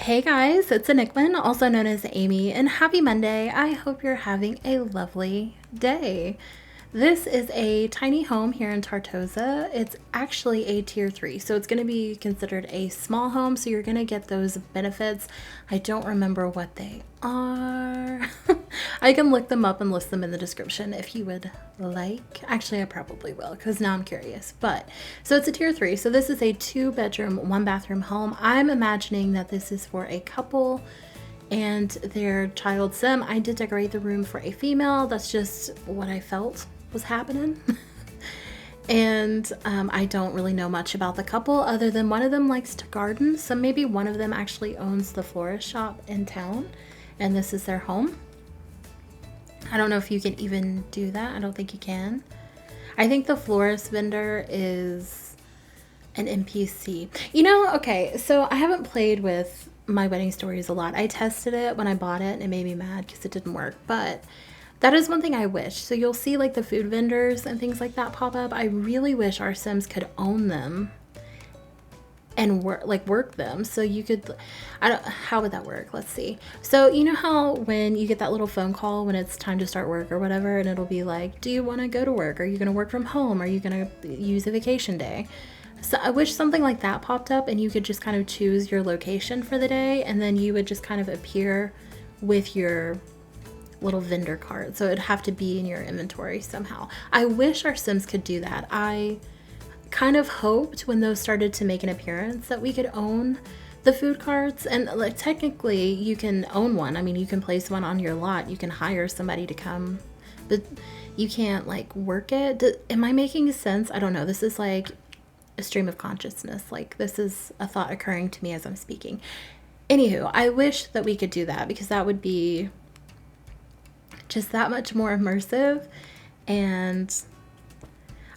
Hey guys, it's ANicWin, also known as Amy, and happy Monday. I hope you're having a lovely day. This is a tiny home here in Tartosa. It's actually a tier 3, so it's going to be considered a small home, so you're going to get those benefits. I don't remember what they are. I can look them up and list them in the description if you would like. Actually, I probably will because now I'm curious. But so it's a tier 3, so this is a 2-bedroom, 1-bathroom home. I'm imagining that this is for a couple and their child sim. I did decorate the room for a female. That's just what I felt was happening. And I don't really know much about the couple other than one of them likes to garden, so maybe one of them actually owns the florist shop in town and this is their home. I don't know if you can even do that. I don't think you can. I think the florist vendor is an NPC. Okay, so I haven't played with My Wedding Stories a lot. I tested it when I bought it and it made me mad because it didn't work, but that is one thing I wish. So you'll see like the food vendors and things like that pop up. I really wish our Sims could own them and work them. So you could, how would that work? Let's see. So you know how when you get that little phone call when it's time to start work or whatever, and it'll be like, do you want to go to work? Are you going to work from home? Are you going to use a vacation day? So I wish something like that popped up and you could just kind of choose your location for the day, and then you would just kind of appear with your little vendor card. So it'd have to be in your inventory somehow. I wish our Sims could do that. I kind of hoped when those started to make an appearance that we could own the food carts, and like technically you can own one. I mean, you can place one on your lot. You can hire somebody to come, but you can't like work it. Am I making sense? I don't know. This is like a stream of consciousness. Like this is a thought occurring to me as I'm speaking. Anywho, I wish that we could do that because that would be just that much more immersive, and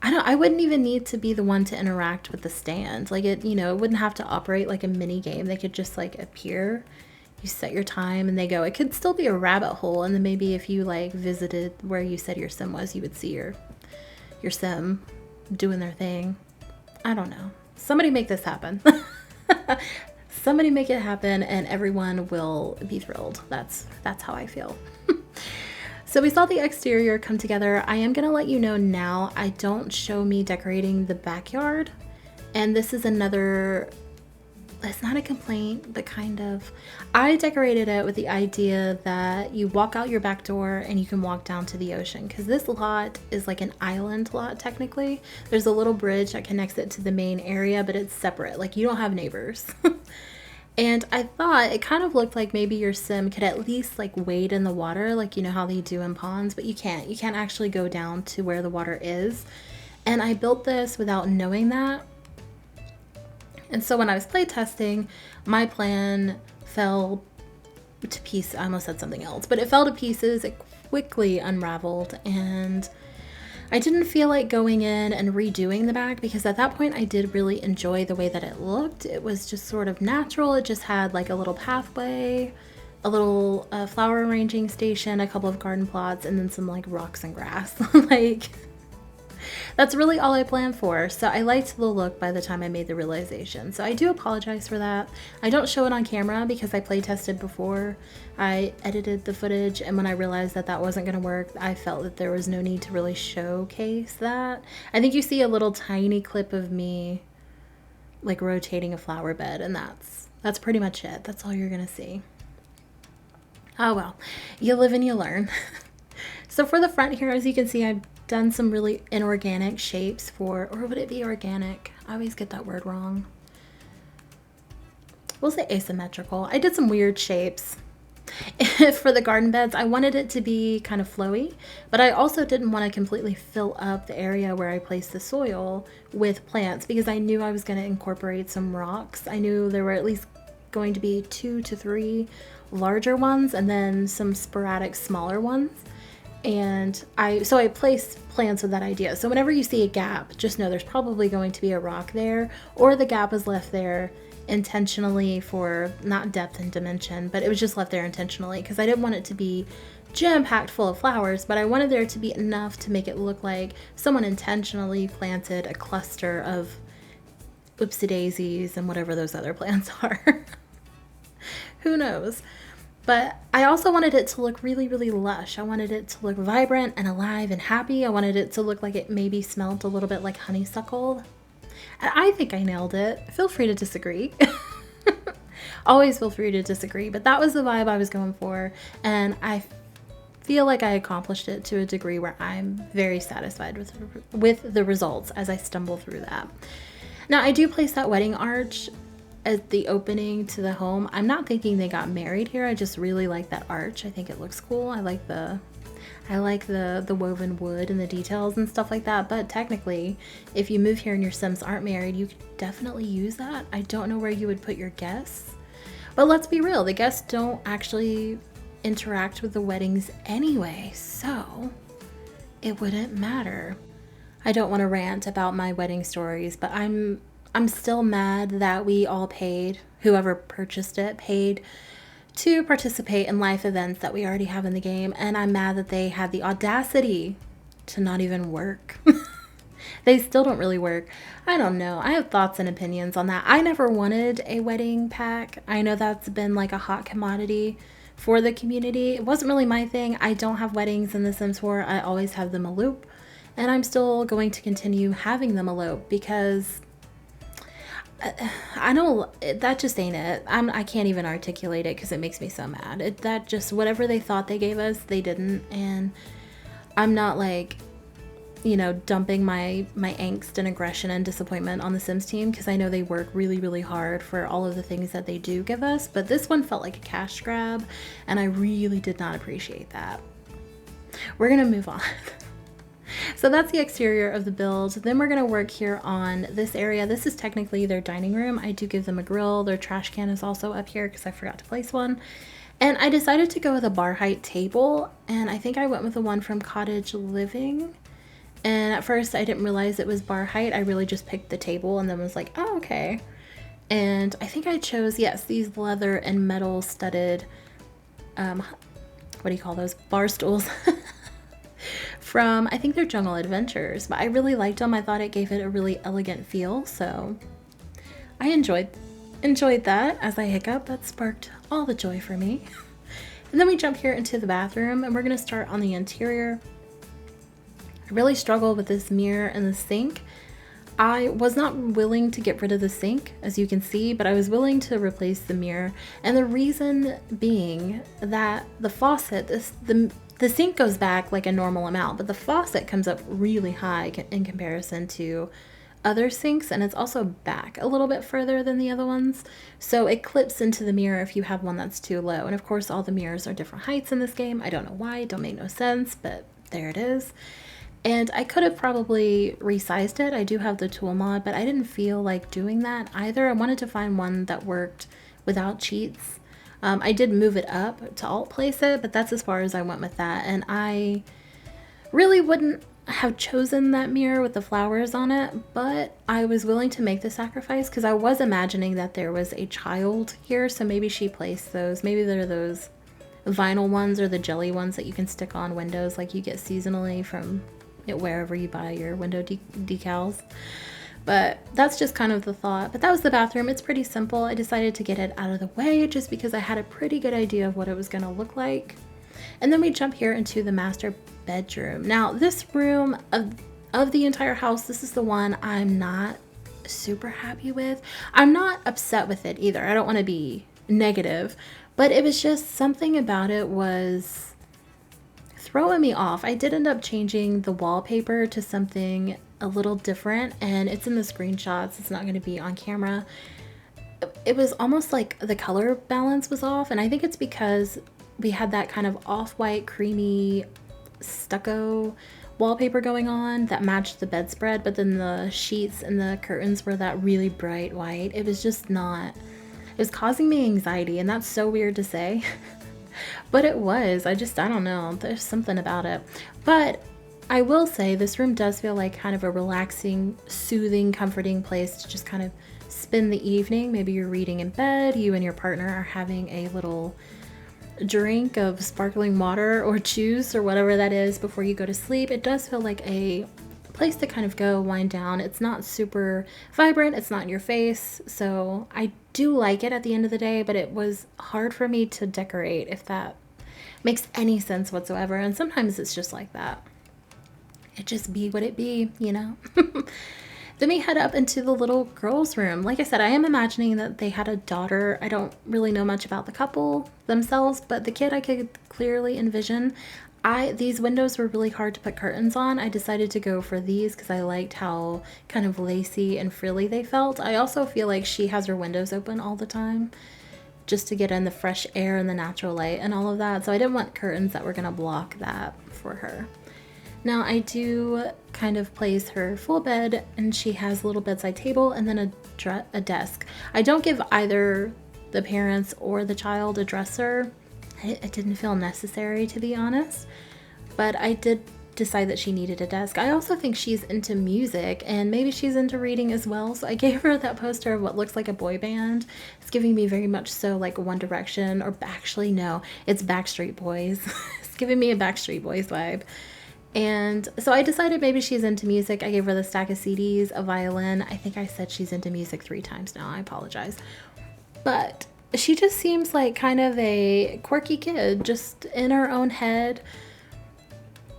I wouldn't even need to be the one to interact with the stand. Like it wouldn't have to operate like a mini game. They could just like appear, you set your time and they go. It could still be a rabbit hole, and then maybe if you like visited where you said your sim was, you would see your sim doing their thing. I don't know. Somebody make this happen. Somebody make it happen and everyone will be thrilled. That's how I feel. So we saw the exterior come together. I am going to let you know now, I don't show me decorating the backyard. And this is another, it's not a complaint, but kind of. I decorated it with the idea that you walk out your back door and you can walk down to the ocean. Because this lot is like an island lot technically. There's a little bridge that connects it to the main area, but it's separate. Like you don't have neighbors. And I thought it kind of looked like maybe your sim could at least like wade in the water, like you know how they do in ponds, but you can't. You can't actually go down to where the water is. And I built this without knowing that. And so when I was playtesting, my plan fell to pieces. I almost said something else, but it fell to pieces. It quickly unraveled, and I didn't feel like going in and redoing the back because at that point I did really enjoy the way that it looked. It was just sort of natural. It just had like a little pathway, a little flower arranging station, a couple of garden plots, and then some like rocks and grass. Like that's really all I planned for. So I liked the look by the time I made the realization. So I do apologize for that. I don't show it on camera because I play tested before I edited the footage, and when I realized that that wasn't going to work, I felt that there was no need to really showcase that. I think you see a little tiny clip of me like rotating a flower bed, and that's pretty much it. That's all you're going to see. Oh well, you live and you learn. So for the front here, as you can see, I've done some really inorganic shapes or would it be organic? I always get that word wrong. We'll say asymmetrical. I did some weird shapes. For the garden beds, I wanted it to be kind of flowy, but I also didn't want to completely fill up the area where I placed the soil with plants because I knew I was going to incorporate some rocks. I knew there were at least going to be 2 to 3 larger ones and then some sporadic smaller ones. And I placed plants with that idea. So whenever you see a gap, just know there's probably going to be a rock there, or the gap is left there intentionally for not depth and dimension, but it was just left there intentionally because I didn't want it to be jam-packed full of flowers, but I wanted there to be enough to make it look like someone intentionally planted a cluster of oopsie daisies and whatever those other plants are. Who knows? But I also wanted it to look really, really lush. I wanted it to look vibrant and alive and happy. I wanted it to look like it maybe smelled a little bit like honeysuckle. And I think I nailed it. Feel free to disagree. Always feel free to disagree. But that was the vibe I was going for. And I feel like I accomplished it to a degree where I'm very satisfied with the results as I stumble through that. Now, I do place that wedding arch at the opening to the home. I'm not thinking they got married here. I just really like that arch. I think it looks cool. I like the woven wood and the details and stuff like that. But technically, if you move here and your Sims aren't married, you could definitely use that. I don't know where you would put your guests. But let's be real, the guests don't actually interact with the weddings anyway, so it wouldn't matter. I don't want to rant about my wedding stories, but I'm still mad that we all paid, whoever purchased it, paid to participate in life events that we already have in the game, and I'm mad that they had the audacity to not even work. They still don't really work. I don't know. I have thoughts and opinions on that. I never wanted a wedding pack. I know that's been like a hot commodity for the community. It wasn't really my thing. I don't have weddings in The Sims 4. I always have them elope, and I'm still going to continue having them elope because I know that just ain't it. I can't even articulate it because it makes me so mad. That just, whatever they thought they gave us, they didn't. And I'm not like, dumping my angst and aggression and disappointment on the Sims team because I know they work really, really hard for all of the things that they do give us. But this one felt like a cash grab, and I really did not appreciate that. We're going to move on. So that's the exterior of the build. Then we're going to work here on this area. This is technically their dining room. I do give them a grill. Their trash can is also up here because I forgot to place one. And I decided to go with a bar height table, and I think I went with the one from Cottage Living. And at first I didn't realize it was bar height. I really just picked the table and then was like, oh, okay. And I think I chose, yes, these leather and metal studded, what do you call those? Bar stools. From, I think they're Jungle Adventures, but I really liked them. I thought it gave it a really elegant feel, so I enjoyed that. As I hiccup, that sparked all the joy for me. And then we jump here into the bathroom, and we're going to start on the interior. I really struggle with this mirror and the sink. I was not willing to get rid of the sink, as you can see, but I was willing to replace the mirror, and the reason being that the faucet, the sink goes back like a normal amount, but the faucet comes up really high in comparison to other sinks, and it's also back a little bit further than the other ones. So it clips into the mirror if you have one that's too low. And of course, all the mirrors are different heights in this game. I don't know why, it don't make no sense, but there it is. And I could have probably resized it. I do have the tool mod, but I didn't feel like doing that either. I wanted to find one that worked without cheats. I did move it up to alt place it, but that's as far as I went with that. And I really wouldn't have chosen that mirror with the flowers on it, but I was willing to make the sacrifice because I was imagining that there was a child here. So maybe she placed those. Maybe they're those vinyl ones or the jelly ones that you can stick on windows like you get seasonally from wherever you buy your window decals. But that's just kind of the thought. But that was the bathroom. It's pretty simple. I decided to get it out of the way just because I had a pretty good idea of what it was going to look like. And then we jump here into the master bedroom. Now, this room of the entire house, this is the one I'm not super happy with. I'm not upset with it either. I don't want to be negative, but it was just something about it was throwing me off. I did end up changing the wallpaper to something a little different, and it's in the screenshots. It's not going to be on camera. It was almost like the color balance was off, and I think it's because we had that kind of off-white creamy stucco wallpaper going on that matched the bedspread, but then the sheets and the curtains were that really bright white. It was just not, it was causing me anxiety, and that's so weird to say. But it was. I don't know. There's something about it. But I will say this room does feel like kind of a relaxing, soothing, comforting place to just kind of spend the evening. Maybe you're reading in bed, you and your partner are having a little drink of sparkling water or juice or whatever that is before you go to sleep. It does feel like a place to kind of go wind down. It's not super vibrant, it's not in your face, so I do like it at the end of the day, but it was hard for me to decorate, if that makes any sense whatsoever. And sometimes it's just like that. It just be what it be, you know? Then we head up into the little girl's room. Like I said, I am imagining that they had a daughter. I don't really know much about the couple themselves, but the kid I could clearly envision. These windows were really hard to put curtains on. I decided to go for these because I liked how kind of lacy and frilly they felt. I also feel like she has her windows open all the time just to get in the fresh air and the natural light and all of that. So I didn't want curtains that were going to block that for her. Now I do kind of place her full bed, and she has a little bedside table and then a desk. I don't give either the parents or the child a dresser. It didn't feel necessary, to be honest, but I did decide that she needed a desk. I also think she's into music, and maybe she's into reading as well, so I gave her that poster of what looks like a boy band. It's giving me very much so like One Direction, or actually no, it's Backstreet Boys. It's giving me a Backstreet Boys vibe. And so I decided maybe she's into music. I gave her the stack of CDs, a violin. I think I said she's into music 3 times now. I apologize. But she just seems like kind of a quirky kid, just in her own head.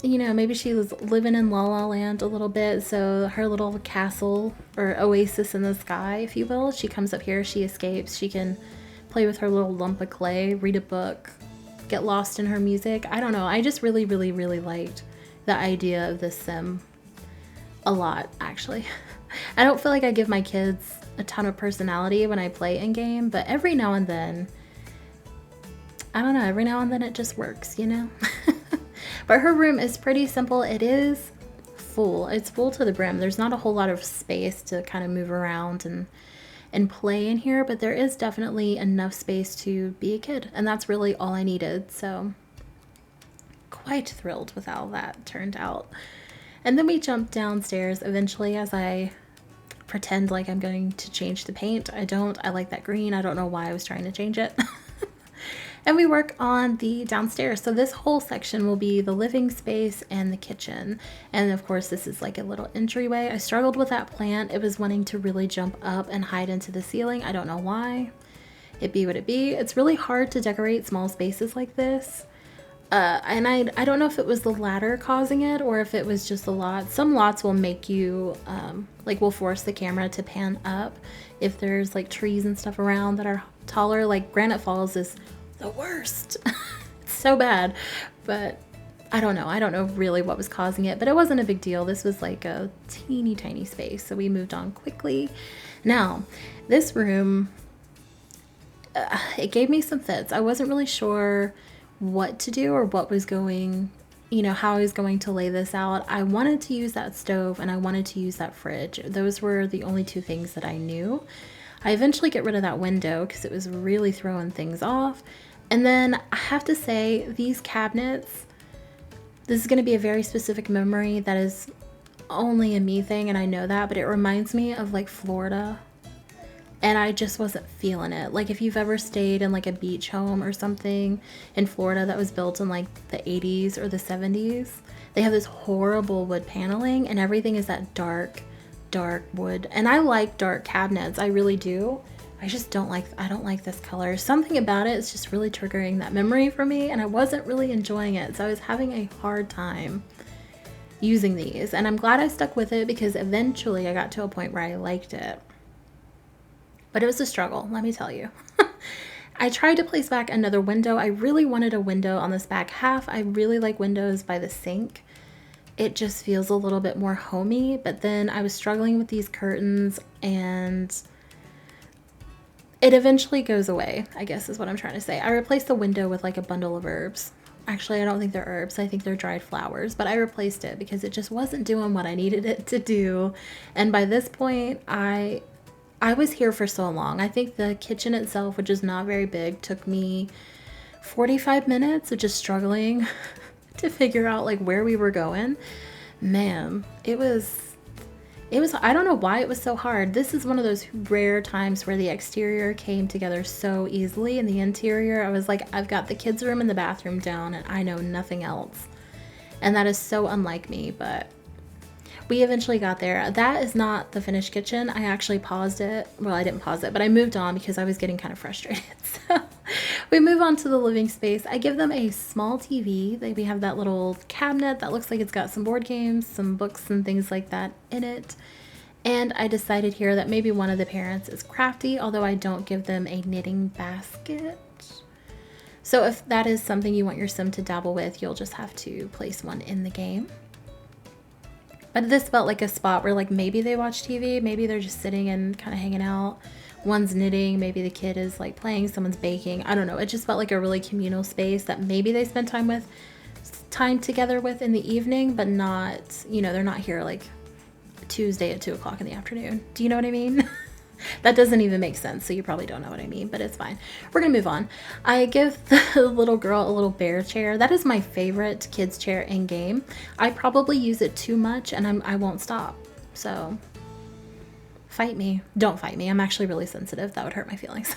You know, maybe she was living in La La Land a little bit. So her little castle or oasis in the sky, if you will, she comes up here, she escapes. She can play with her little lump of clay, read a book, get lost in her music. I don't know. I just really, really, really liked the idea of this sim a lot, actually. I don't feel like I give my kids a ton of personality when I play in game, but every now and then, I don't know, every now and then it just works, you know? But her room is pretty simple. It is full. It's full to the brim. There's not a whole lot of space to kind of move around and play in here, but there is definitely enough space to be a kid, and that's really all I needed. So quite thrilled with how that turned out. And then we jump downstairs eventually as I pretend like I'm going to change the paint. I don't. I like that green. I don't know why I was trying to change it. And we work on the downstairs. So this whole section will be the living space and the kitchen. And of course, this is like a little entryway. I struggled with that plant. It was wanting to really jump up and hide into the ceiling. I don't know why. It be what it be. It's really hard to decorate small spaces like this. And I don't know if it was the ladder causing it or if it was just the lot. Some lots will make you, will force the camera to pan up if there's like trees and stuff around that are taller. Like Granite Falls is the worst. It's so bad, but I don't know. I don't know really what was causing it, but it wasn't a big deal. This was like a teeny tiny space, so we moved on quickly. Now, this room, it gave me some fits. I wasn't really sure what to do or what was going, how I was going to lay this out. I wanted to use that stove and I wanted to use that fridge. Those were the only 2 things that I knew. I eventually get rid of that window because it was really throwing things off. And then I have to say, these cabinets, this is going to be a very specific memory that is only a me thing, and I know that, but it reminds me of like Florida. And I just wasn't feeling it. Like if you've ever stayed in like a beach home or something in Florida that was built in like the 80s or the 70s, they have this horrible wood paneling and everything is that dark wood. And I like dark cabinets. I really do. I don't like this color. Something about it is just really triggering that memory for me, and I wasn't really enjoying it. So I was having a hard time using these, and I'm glad I stuck with it because eventually I got to a point where I liked it. But it was a struggle, let me tell you. I tried to place back another window. I really wanted a window on this back half. I really like windows by the sink. It just feels a little bit more homey, but then I was struggling with these curtains and it eventually goes away, I guess is what I'm trying to say. I replaced the window with like a bundle of herbs. Actually, I don't think they're herbs. I think they're dried flowers, but I replaced it because it just wasn't doing what I needed it to do. And by this point, I was here for so long. I think the kitchen itself, which is not very big, took me 45 minutes of just struggling to figure out like where we were going. Man, it was, I don't know why it was so hard. This is one of those rare times where the exterior came together so easily, and the interior, I was like, I've got the kids' room and the bathroom down and I know nothing else. And that is so unlike me, but we eventually got there. That is not the finished kitchen. I actually paused it. Well, I didn't pause it, but I moved on because I was getting kind of frustrated. So we move on to the living space. I give them a small TV. We have that little cabinet that looks like it's got some board games, some books and things like that in it. And I decided here that maybe one of the parents is crafty, although I don't give them a knitting basket. So if that is something you want your sim to dabble with, you'll just have to place one in the game. But this felt like a spot where like maybe they watch TV, maybe they're just sitting and kind of hanging out. One's knitting, maybe the kid is like playing, someone's baking. I don't know. It just felt like a really communal space that maybe they spend time together with in the evening, but not, you know, they're not here like Tuesday at 2 o'clock in the afternoon. Do you know what I mean? That doesn't even make sense, so you probably don't know what I mean, but it's fine. We're gonna move on. I give the little girl a little bear chair. That is my favorite kids chair in game. I probably use it too much and I won't stop. So fight me. Don't fight me. I'm actually really sensitive. That would hurt my feelings.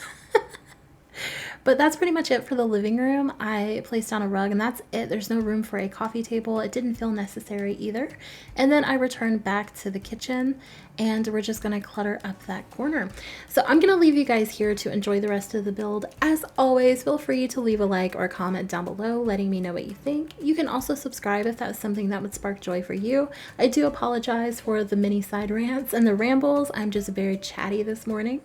But that's pretty much it for the living room. I placed down a rug and that's it. There's no room for a coffee table. It didn't feel necessary either. And then I returned back to the kitchen and we're just gonna clutter up that corner. So I'm gonna leave you guys here to enjoy the rest of the build. As always, feel free to leave a like or a comment down below letting me know what you think. You can also subscribe if that's something that would spark joy for you. I do apologize for the mini side rants and the rambles. I'm just very chatty this morning.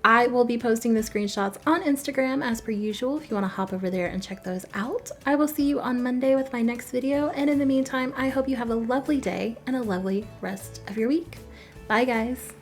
I will be posting the screenshots on Instagram as per usual if you want to hop over there and check those out. I will see you on Monday with my next video, and in the meantime, I hope you have a lovely day and a lovely rest of your week. Bye guys!